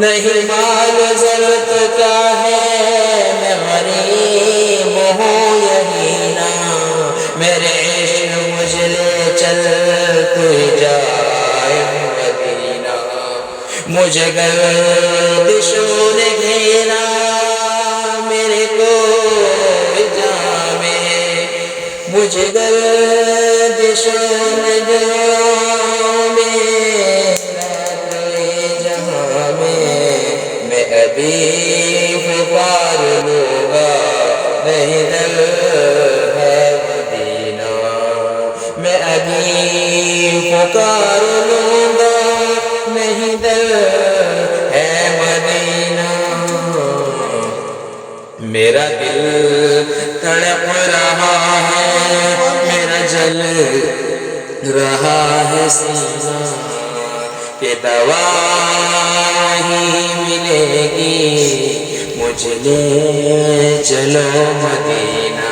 نہیں مال ضرورت کا ہے، میں غریب ہوں یہی نا، میرے عشق مجھ لے چل تو جائے مدینہ، مجھے گردشوں نے گھیرا میرے کو جامے، مجھے گردشوں نے گھیرا ابھی پکار لوں گا نہیں دل ہے مدینہ، میں ابھی پکار لوں گا نہیں دل ہے مدینہ، میرا دل تڑپ رہا ہے، میرا جل رہا ہے سینہ، کہ دوا ہی ملے گی مجھ لے چلو مدینہ۔